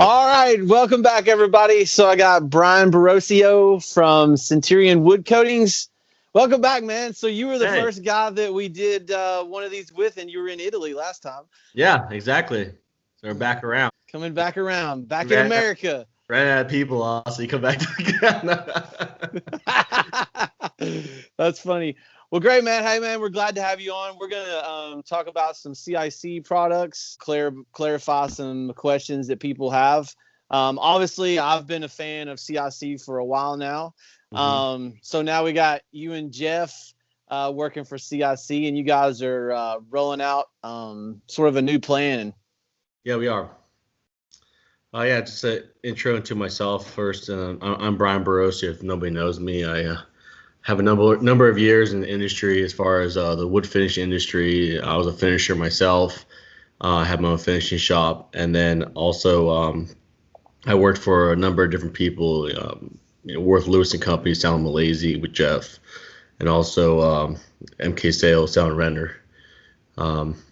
All right, welcome back, everybody. So I got Bryan Barocio from Centurion Wood Coatings. Welcome back, man. So you were the first guy that we did one of these with, and you were in Italy last time. Yeah, exactly. So we're back around. Coming back around, back in America. Ran out of people, so you come back again. That's funny. Well, great, man. Hey, man, we're glad to have you on. We're going to talk about some CIC products, clarify some questions that people have. Obviously, I've been a fan of CIC for a while now. So now we got you and Jeff working for CIC, and you guys are rolling out sort of a new plan. Yeah, we are. Yeah, just an intro into myself first. I'm Bryan Barocio. If nobody knows me, I have a number of years in the industry as far as the wood finish industry. I was a finisher myself. I had my own finishing shop, and then also I worked for a number of different people, Worth Lewis and Company, selling Malaysia with Jeff, and also MK Sales, selling render.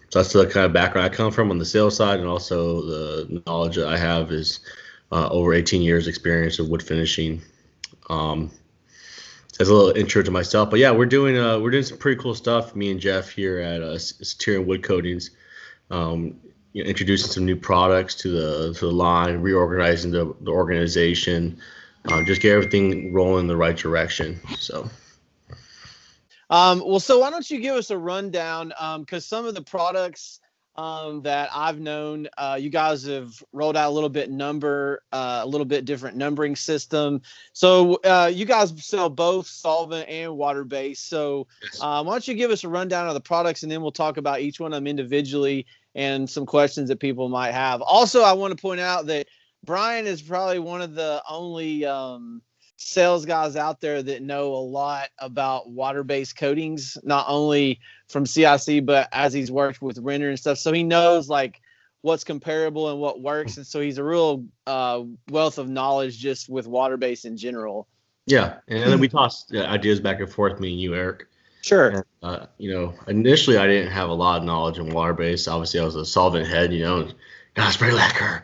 So that's the kind of background I come from on the sales side, and also the knowledge that I have is over 18 years experience of wood finishing. As a little intro to myself, but yeah, we're doing some pretty cool stuff. Me and Jeff here at Centurion Wood Coatings, introducing some new products to the line, reorganizing the organization, just get everything rolling in the right direction. So. Well, so why don't you give us a rundown? Because some of the products that I've known, you guys have rolled out a little bit different numbering system. So you guys sell both solvent and water base. So why don't you give us a rundown of the products, and then we'll talk about each one of them individually and some questions that people might have. Also, I want to point out that Bryan is probably one of the only sales guys out there that know a lot about water-based coatings, not only from CIC, but as he's worked with render and stuff. So he knows like what's comparable and what works. And so he's a real wealth of knowledge just with water-based in general. Yeah. And then we tossed ideas back and forth, me and you, Eric. Sure. And, initially I didn't have a lot of knowledge in water-based. Obviously I was a solvent head, and gotta spray lacquer.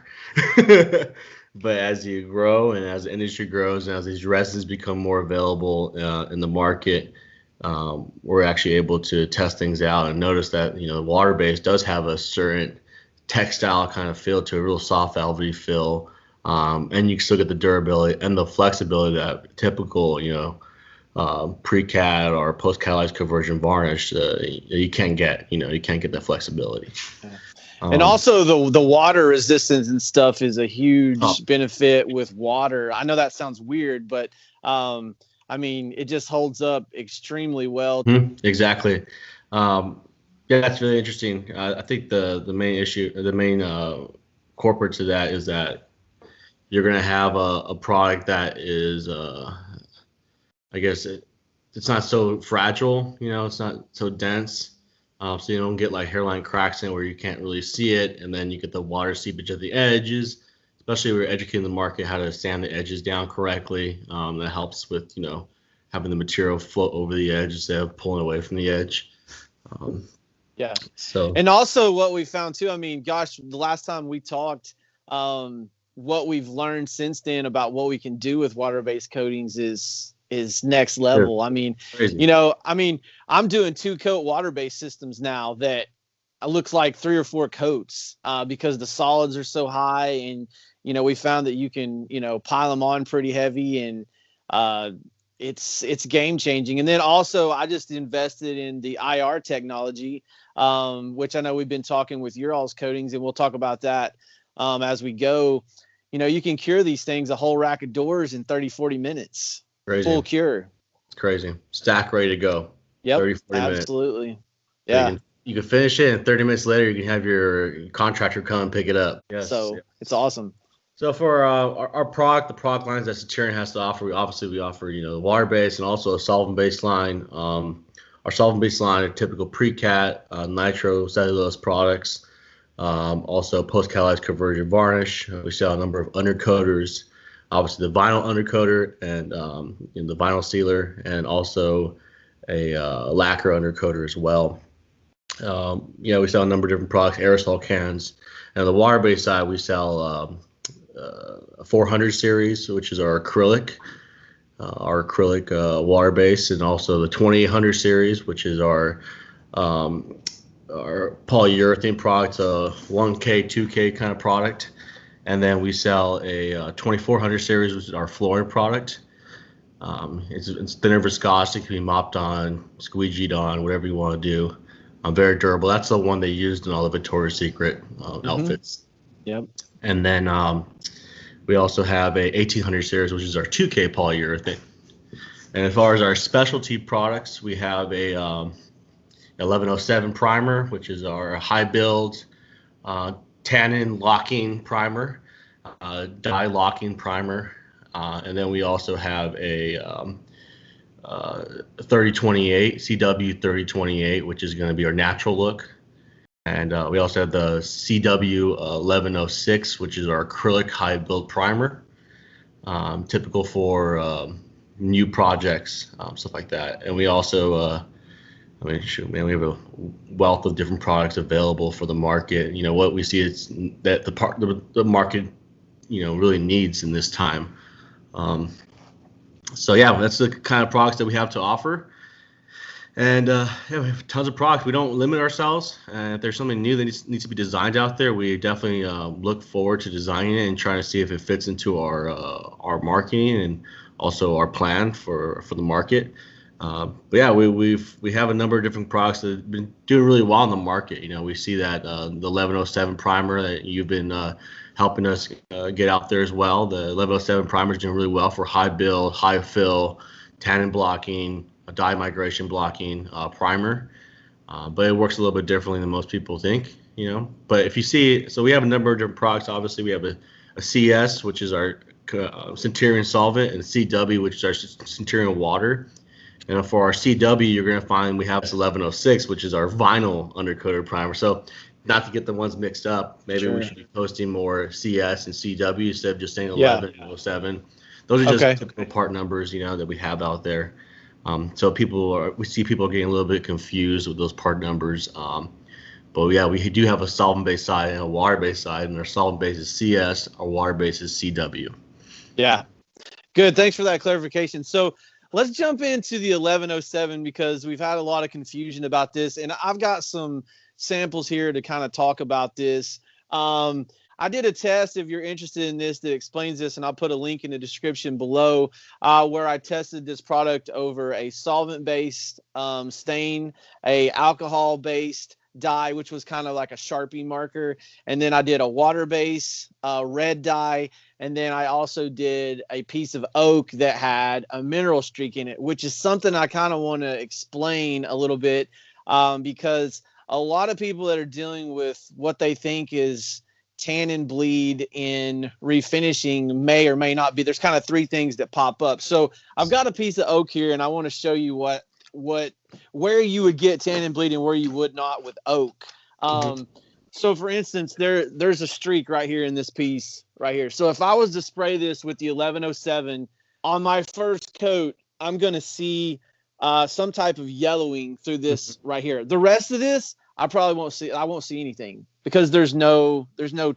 But as you grow and as the industry grows and as these resins become more available in the market, we're actually able to test things out and notice that, water-based does have a certain textile kind of feel to a real soft, velvety feel. And you still get the durability and the flexibility that typical, pre-cat or post-catalyzed conversion varnish, you can't get. You can't get that flexibility. And also the water resistance and stuff is a huge benefit with water. I know that sounds weird, but it just holds up extremely well. Exactly. Yeah, that's really interesting. I think the main corporate to that is that you're going to have a product that is, I guess it's not so fragile, it's not so dense. So you don't get like hairline cracks in where you can't really see it, and then you get the water seepage at the edges. Especially if we're educating the market how to sand the edges down correctly. That helps with having the material float over the edge instead of pulling away from the edge. Yeah. So and also what we found too. The last time we talked, what we've learned since then about what we can do with water-based coatings is next level. Sure. I'm doing 2-coat water-based systems now that looks like 3 or 4 coats because the solids are so high, and we found that you can pile them on pretty heavy, and it's game changing. And then also I just invested in the IR technology, which I know we've been talking with your all's coatings, and we'll talk about that as we go. You can cure these things, a whole rack of doors, in 30-40 minutes. Crazy. Full cure. It's crazy. Stack ready to go. Yep. 30-40 absolutely. Minutes. Yeah. You can finish it, and 30 minutes later you can have your contractor come and pick it up. Yes. So it's awesome. So for our product, the product lines that Centurion has to offer, we offer the water-based and also a solvent-based line. Our solvent-based line are typical pre-cat, nitro, cellulose products. Also post-catalyzed conversion varnish. We sell a number of undercoaters. Obviously the vinyl undercoater and the vinyl sealer, and also a lacquer undercoater as well. We sell a number of different products, aerosol cans. And on the water-based side, we sell a 400 series, which is our acrylic water base, and also the 2800 series, which is our polyurethane product, 1K, 2K kind of product. And then we sell a 2400 series, which is our flooring product. It's thinner viscosity, can be mopped on, squeegeed on, whatever you want to do. Very durable. That's the one they used in all the Victoria's Secret outfits. Yep. And then we also have a 1800 series, which is our 2K polyurethane. And as far as our specialty products, we have a 1107 primer, which is our high build tannin locking primer, dye locking primer. And then we also have a 3028, CW 3028, which is going to be our natural look. And we also have the CW 1106, which is our acrylic high build primer, typical for new projects, stuff like that. And we also, we have a wealth of different products available for the market. What we see is that the market, really needs in this time. So yeah, that's the kind of products that we have to offer. And we have tons of products. We don't limit ourselves. If there's something new that needs to be designed out there, we definitely look forward to designing it and trying to see if it fits into our marketing and also our plan for the market. But yeah, we have a number of different products that have been doing really well in the market. We see that the 1107 primer that you've been helping us get out there as well. The 1107 primer is doing really well for high build, high fill, tannin blocking, dye migration blocking primer. But it works a little bit differently than most people think, But if you see, so we have a number of different products. Obviously, we have a CS, which is our Centurion solvent, and CW, which is our Centurion water. And for our CW, you're going to find we have this 1106, which is our vinyl undercoated primer. So not to get the ones mixed up, maybe we should be posting more CS and CW instead of just saying 1107. Those are just typical part numbers, that we have out there. So we see people getting a little bit confused with those part numbers. But yeah, we do have a solvent-based side and a water-based side, and our solvent base is CS, our water base is CW. Yeah, good. Thanks for that clarification. So let's jump into the 1107 because we've had a lot of confusion about this, and I've got some samples here to kind of talk about this. I did a test, if you're interested in this, that explains this, and I'll put a link in the description below, where I tested this product over a solvent-based stain, a alcohol-based dye, which was kind of like a Sharpie marker, and then I did a water-based red dye, and then I also did a piece of oak that had a mineral streak in it, which is something I kind of want to explain a little bit, because a lot of people that are dealing with what they think is tannin bleed in refinishing may or may not be. There's kind of three things that pop up. So I've got a piece of oak here, and I want to show you where you would get tannin bleed and where you would not with oak. So for instance, there's a streak right here in this piece right here. So if I was to spray this with the 1107 on my first coat, I'm going to see some type of yellowing through this right here. The rest of this, I probably won't see. I won't see anything because there's no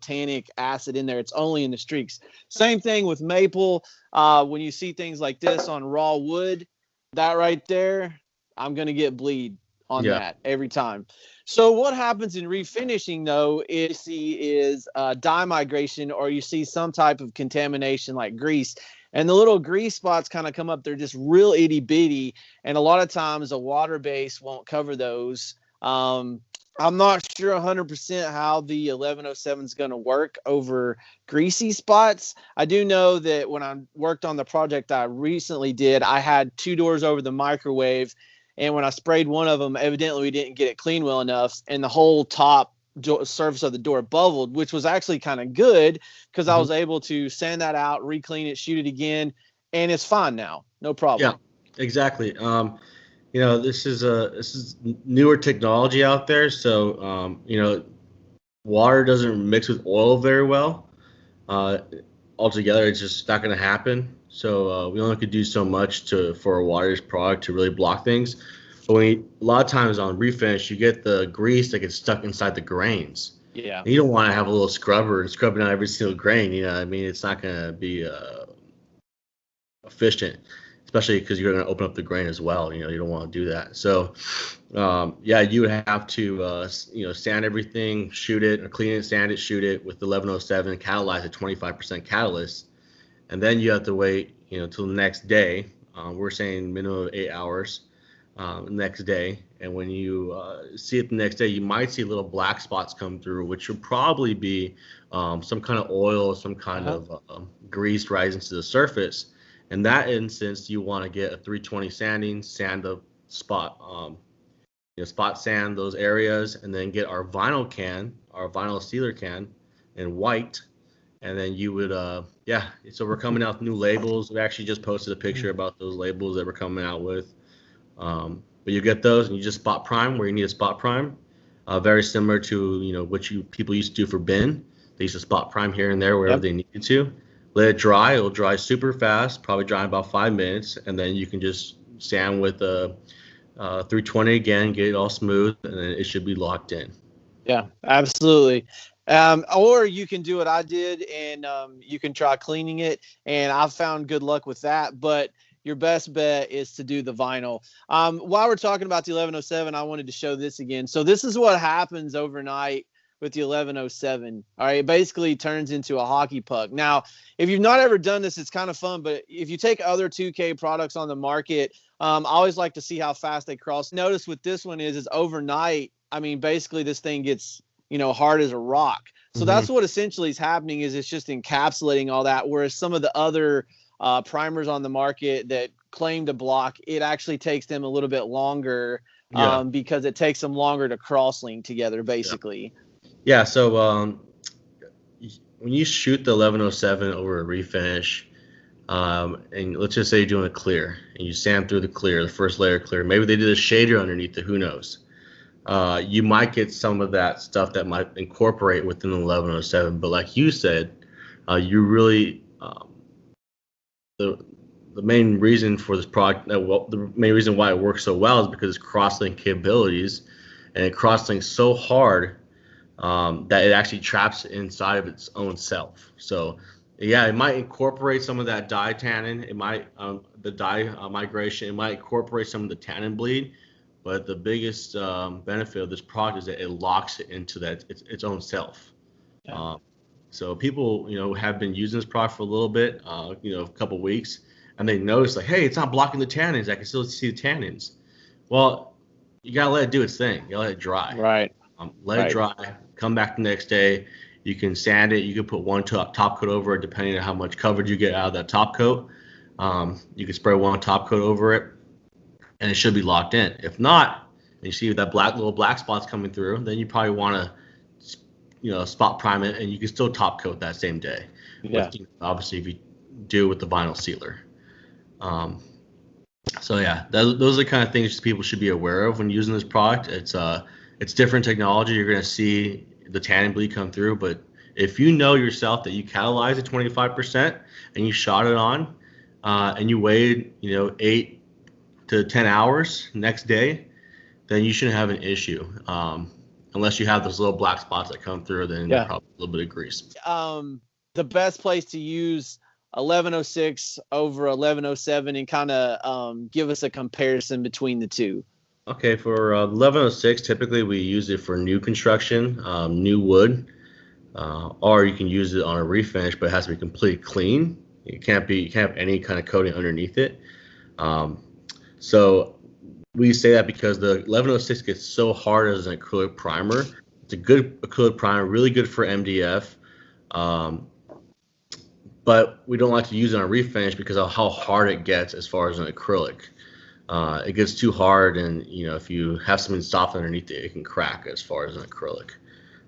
tannic acid in there. It's only in the streaks. Same thing with maple. When you see things like this on raw wood, that right there, I'm going to get bleed on that every time. So what happens in refinishing though is dye migration, or you see some type of contamination like grease. And the little grease spots kind of come up. They're just real itty bitty. And a lot of times a water base won't cover those. I'm not sure 100% how the 1107 is going to work over greasy spots. I do know that when I worked on the project I recently did, I had 2 doors over the microwave. And when I sprayed one of them, evidently we didn't get it clean well enough. And the whole top surface of the door bubbled, which was actually kind of good because I was able to sand that out, re-clean it, shoot it again. And it's fine now. No problem. Yeah, exactly. This is newer technology out there, so water doesn't mix with oil very well. Altogether, it's just not going to happen. So we only could do so much for a water-based product to really block things. But a lot of times on refinish, you get the grease that gets stuck inside the grains. Yeah. And you don't want to have a little scrubber and scrubbing out every single grain. You know, I mean, it's not going to be efficient, especially because you're going to open up the grain as well. You know, you don't want to do that. So, yeah, you would have to, sand everything, shoot it, or clean it, sand it, shoot it with the 1107, catalyze at 25% catalyst, and then you have to wait, till the next day. We're saying minimum of 8 hours next day. And when you see it the next day, you might see little black spots come through, which would probably be some kind of oil, some kind of grease rising to the surface. In that instance, you want to get a 320 sanding, sand the spot, spot sand those areas, and then get our vinyl sealer can in white. And then you would, so we're coming out with new labels. We actually just posted a picture about those labels that we're coming out with. But you get those and you just spot prime where you need a spot prime. Very similar to, what people used to do for bin. They used to spot prime here and there wherever they needed to. Let it dry. It'll dry super fast, probably dry in about 5 minutes. And then you can just sand with a 320 again, get it all smooth, and then it should be locked in. Yeah, absolutely. Or you can do what I did, and you can try cleaning it, and I've found good luck with that. But your best bet is to do the vinyl. While we're talking about the 1107, I wanted to show this again. So this is what happens overnight with the 1107. All right, it basically turns into a hockey puck. Now, if you've not ever done this, it's kind of fun. But if you take other 2K products on the market, I always like to see how fast they cross. Notice with this one is overnight. I mean, basically this thing gets, hard as a rock. So that's what essentially is happening, is it's just encapsulating all that. Whereas some of the other primers on the market that claim to block, it actually takes them a little bit longer because it takes them longer to cross-link together, basically. Yeah, so when you shoot the 1107 over a refinish, and let's just say you're doing a clear, and you sand through the clear, the first layer of clear, maybe they did a shader underneath it, who knows? You might get some of that stuff that might incorporate within the 1107, but like you said, you really the main reason for this product, the main reason why it works so well is because it's cross-link capabilities, and it cross-links so hard that it actually traps inside of its own self. So yeah, it might incorporate some of that dye tannin. It might the dye migration. It might incorporate some of the tannin bleed. But the biggest benefit of this product is that it locks it into its own self. Yeah. So people, have been using this product for a little bit, a couple weeks, and they notice like, hey, it's not blocking the tannins. I can still see the tannins. Well, you gotta let it do its thing. You gotta let it dry. Right. Let it dry. Come back the next day. You can sand it. You can put one top coat over it, depending on how much coverage you get out of that top coat. You can spray one top coat over it, and it should be locked in. If not, and you see that little black spots coming through, then you probably want to, spot prime it, and you can still top coat that same day. Yeah. Obviously, if you do with the vinyl sealer. So yeah, those are the kind of things people should be aware of when using this product. It's different technology. You're going to see the tannin bleed come through, but if you know yourself that you catalyzed at 25% and you shot it on, and you waited, 8 to 10 hours next day, then you shouldn't have an issue. Unless you have those little black spots that come through, then probably a little bit of grease. The best place to use 1106 over 1107 and kind of give us a comparison between the two. Okay, for 1106, typically we use it for new construction, new wood, or you can use it on a refinish, but it has to be completely clean. You can't have any kind of coating underneath it. So we say that because the 1106 gets so hard as an acrylic primer. It's a good acrylic primer, really good for MDF. But we don't like to use it on a refinish because of how hard it gets as far as an acrylic. It gets too hard, and if you have something soft underneath it, it can crack as far as an acrylic.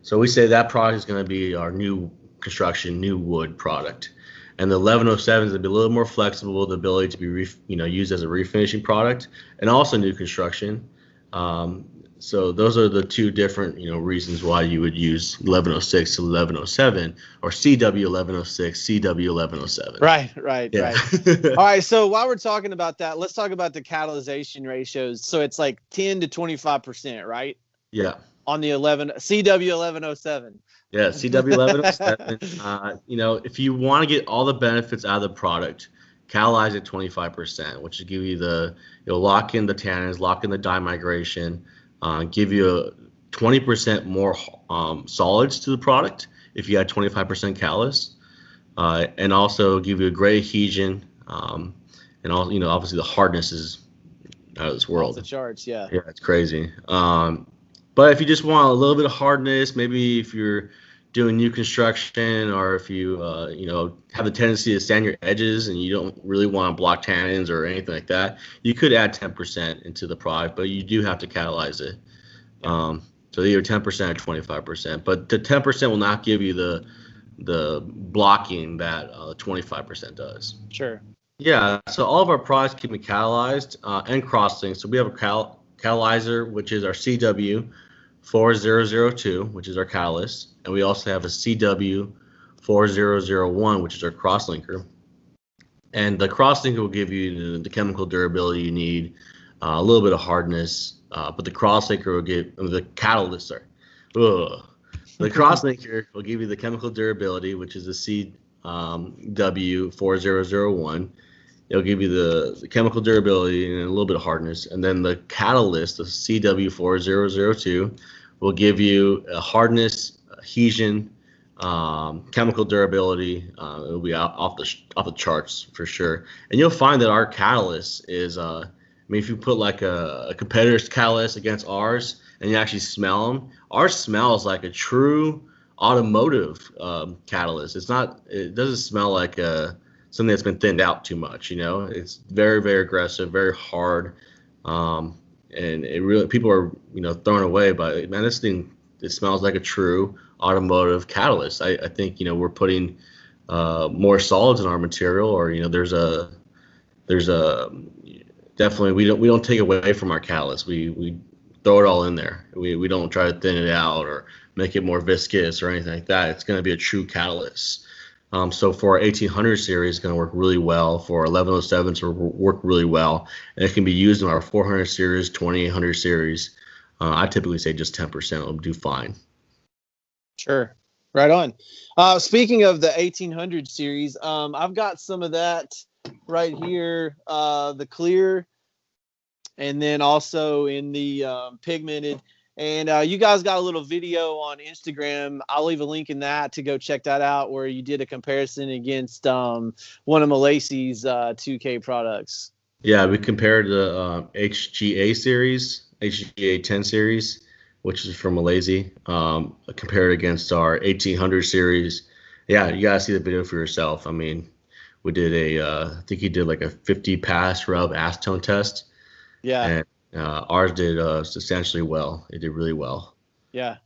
So we say that product is going to be our new construction, new wood product. And the 1107 is going to be a little more flexible, the ability to be used as a refinishing product, and also new construction. So those are the two different reasons why you would use 1106 to 1107, or CW 1106, CW 1107. Right. All right. So while we're talking about that, let's talk about the catalyzation ratios. So it's like 10 to 25%, right? Yeah. on the CW 1107. Yeah, CW1107. If you want to get all the benefits out of the product, catalyze at 25%, which will give you you'll lock in the tannins, lock in the dye migration, give you a 20% more solids to the product if you add 25% catalyst, and also give you a great adhesion, and all obviously the hardness is out of this world. Off the charts, yeah. Yeah, it's crazy. But if you just want a little bit of hardness, maybe if you're doing new construction, or if you have the tendency to sand your edges and you don't really want to block tannins or anything like that, you could add 10% into the product, but you do have to catalyze it. So either 10% or 25%, but the 10% will not give you the blocking that 25% does. Sure. Yeah, so all of our products can be catalyzed and cross-linked. So we have a catalyzer, which is our CW4002, which is our catalyst, and we also have a CW4001, which is our cross-linker. And the cross-linker will give you the chemical durability you need, a little bit of hardness, but the cross-linker will give the catalyst. Sorry, the cross-linker will give you the chemical durability, which is the CW4001. It'll give you the chemical durability and a little bit of hardness. And then the catalyst, the CW4002, will give you a hardness, adhesion, chemical durability. It'll be off the charts for sure. And you'll find that our catalyst is, if you put like a competitor's catalyst against ours and you actually smell them, ours smells like a true automotive catalyst. It doesn't smell like something that's been thinned out too much. It's very, very aggressive, very hard, and it really, people are thrown away by, man, this thing, it smells like a true automotive catalyst. I think we're putting more solids in our material, or there's a definitely, we don't take away from our catalyst. We throw it all in there. We don't try to thin it out or make it more viscous or anything like that. It's going to be a true catalyst. So for our 1800 series, it's going to work really well. For our 1107s, will work really well, and it can be used in our 400 series, 2800 series. I typically say just 10% will do fine. Sure, right on. Speaking of the 1800 series, I've got some of that right here, the clear, and then also in the pigmented. And you guys got a little video on Instagram. I'll leave a link in that to go check that out, where you did a comparison against one of Malaysi's 2K products. Yeah, we compared the HGA series, HGA 10 series, which is from Malaysia, compared against our 1800 series. Yeah, you gotta see the video for yourself. I mean, we did I think he did like a 50 pass rub acetone test. Yeah. And ours did substantially well. It did really well. Yeah.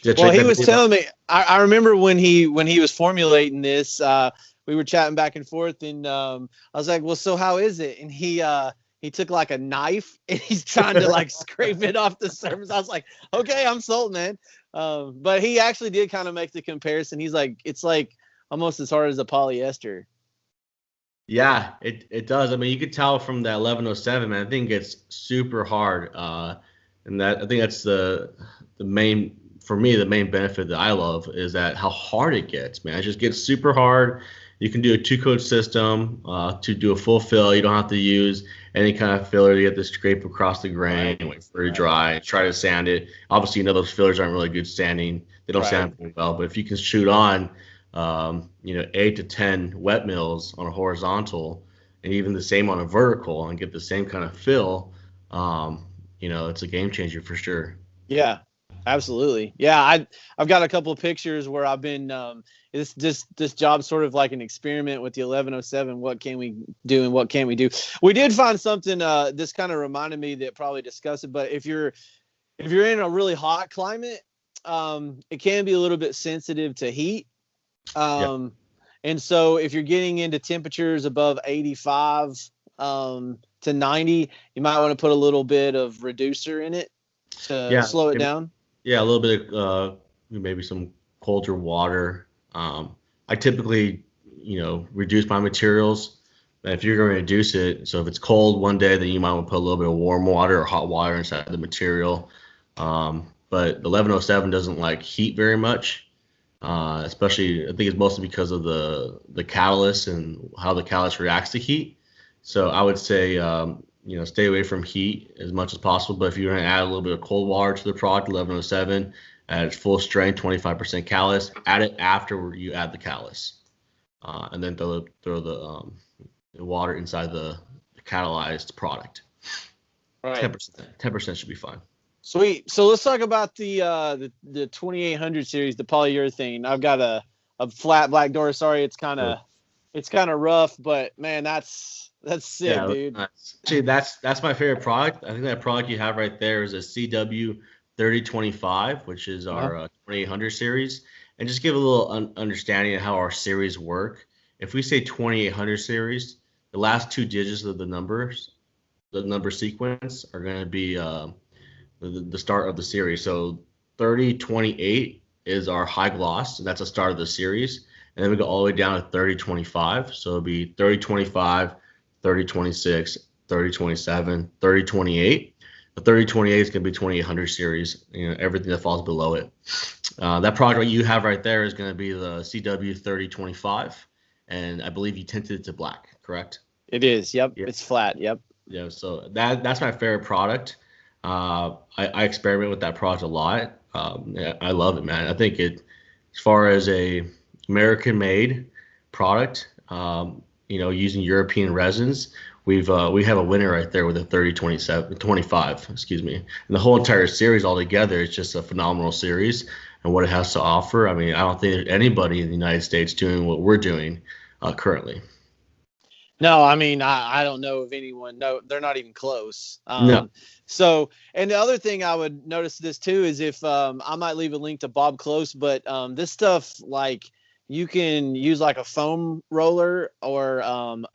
Well, he was telling me, I remember when he was formulating this, we were chatting back and forth, and I was like, well, so how is it? And he took like a knife and he's trying to like scrape it off the surface. I was like, okay, I'm sold, man. But he actually did kind of make the comparison. He's like, it's like almost as hard as a polyester. Yeah, it does. I mean, you could tell from that 1107, man, I think it gets super hard. And that, I think that's the main, for me, the main benefit that I love is that how hard it gets, man. It just gets super hard. You can do a 2-coat system to do a full fill. You don't have to use any kind of filler. You have to scrape across the grain and wait for it to dry, try to sand it. Obviously, those fillers aren't really good sanding. They don't sand very well. But if you can shoot on 8 to 10 wet mills on a horizontal, and even the same on a vertical, and get the same kind of fill, it's a game changer for sure. Yeah, absolutely. Yeah, I've got a couple of pictures where I've been this job's sort of like an experiment with the 1107. What can we do and what can't we do? We did find something. This kind of reminded me that probably discussed it, but if you're in a really hot climate, it can be a little bit sensitive to heat. And so if you're getting into temperatures above 85 to 90, you might want to put a little bit of reducer in it to slow it down. Yeah, a little bit of maybe some colder water. I typically, reduce my materials. And if you're going to reduce it, so if it's cold one day, then you might want to put a little bit of warm water or hot water inside the material. But but the 1107 doesn't like heat very much. Especially, I think it's mostly because of the catalyst and how the catalyst reacts to heat. So I would say, stay away from heat as much as possible. But if you're going to add a little bit of cold water to the product, 1107, at its full strength, 25% catalyst, add it after you add the catalyst. And then throw the water inside the catalyzed product. Right. 10% should be fine. Sweet. So let's talk about the 2800 series, the polyurethane. I've got a flat black door. Sorry, it's kind of rough, but man, that's sick, dude. Actually, that's my favorite product. I think that product you have right there is a CW 3025, which is our 2800 series. And just give a little understanding of how our series work. If we say 2800 series, the last two digits of the number sequence are going to be the start of the series. So 3028 is our high gloss, and that's the start of the series. And then we go all the way down to 3025. So it'll be 3025, 3026, 3027, 3028. The 3028 is going to be 2800 series, everything that falls below it. That product you have right there is going to be the CW 3025, and I believe you tinted it to black, correct? It is. Yep. It's flat. Yep. Yeah. So that's my favorite product. I experiment with that product a lot. I love it, man. I think as far as a American-made product, using European resins, we have a winner right there with a 3025, excuse me. And the whole entire series altogether is just a phenomenal series and what it has to offer. I mean, I don't think there's anybody in the United States doing what we're doing currently. No, I mean, I don't know of anyone. No, they're not even close. No. So, and the other thing I would notice this too is if I might leave a link to Bob Close, but this stuff, like, you can use like a foam roller or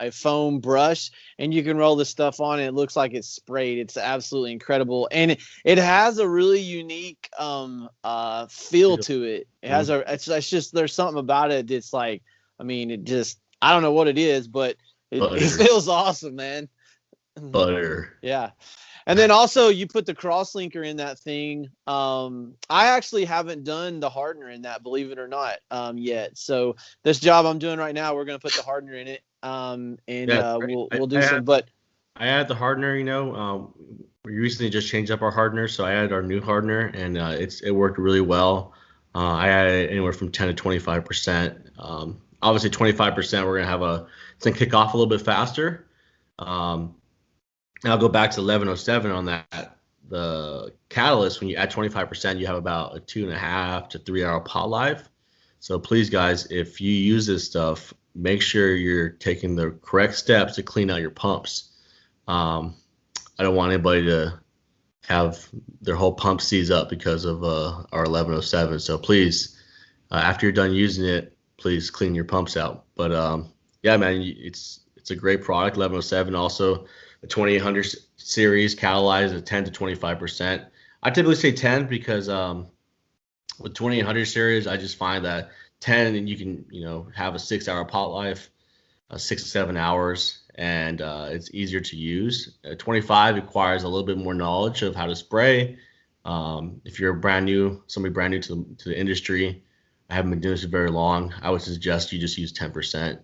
a foam brush, and you can roll this stuff on, and it looks like it's sprayed. It's absolutely incredible, and it has a really unique feel to it. It has it's just there's something about it that's like, I mean, it just, I don't know what it is, but it feels awesome, man. Butter. Yeah. And then also you put the crosslinker in that thing. I actually haven't done the hardener in that, believe it or not, yet. So this job I'm doing right now, we're going to put the hardener in it. We'll do some, but I added the hardener, we recently just changed up our hardener. So I added our new hardener, and it worked really well. I added anywhere from 10 to 25%. Obviously 25%, we're going to it's going to kick off a little bit faster. And I'll go back to 1107 on that. The catalyst, when you add 25%, you have about a 2.5 to 3 hour pot life. So please, guys, if you use this stuff, make sure you're taking the correct steps to clean out your pumps. I don't want anybody to have their whole pump seize up because of our 1107. So please, after you're done using it, please clean your pumps out. But yeah, man, it's a great product. 1107 also. The 2800 series catalyzed at 10 to 25%. I typically say 10 because with 2800 series, I just find that 10 and you can have a 6 hour pot life, 6 to 7 hours, and it's easier to use. 25 requires a little bit more knowledge of how to spray. If you're somebody brand new to the industry, I haven't been doing this very long, I would suggest you just use 10%.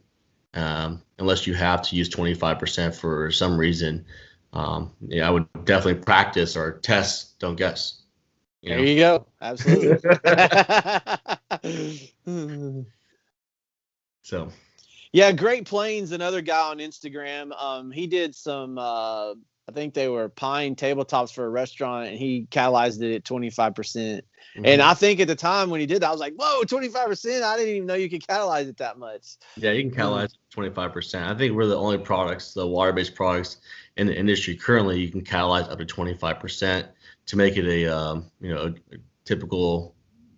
Unless you have to use 25% for some reason. I would definitely practice or test, don't guess. There you go. Absolutely. So. Yeah, Great Plains, another guy on Instagram. He did some, I think they were pine tabletops for a restaurant, and he catalyzed it at 25%. Mm-hmm. And I think at the time when he did that, I was like, whoa, 25%. I didn't even know you could catalyze it that much. Yeah, you can catalyze 25%. I think we're the only products, the water-based products in the industry currently, you can catalyze up to 25% to make it a typical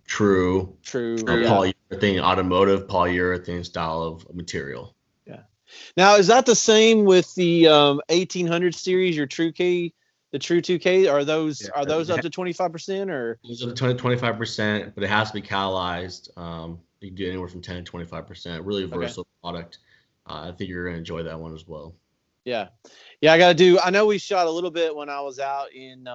true polyurethane, automotive polyurethane style of material. Yeah. Now, is that the same with the 1800 series, your True K, the True 2K? Are those up to 25% or? Those are 25%, but it has to be catalyzed. You can do anywhere from 10 to 25%. Really versatile product. I think you're going to enjoy that one as well. Yeah. I know we shot a little bit when I was out in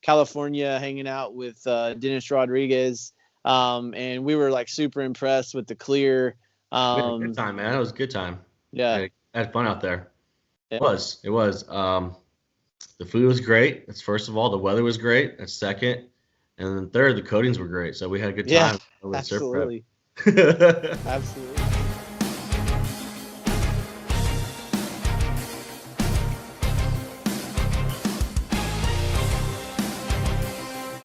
California hanging out with Dennis Rodriguez, and we were like super impressed with the clear. We had a good time, man. It was a good time. Yeah, I had fun out there. yeah. It was. The food was great. That's first of all. The weather was great. That's second. And then third, the coatings were great. So we had a good time. Yeah, absolutely. Surf prep. Absolutely.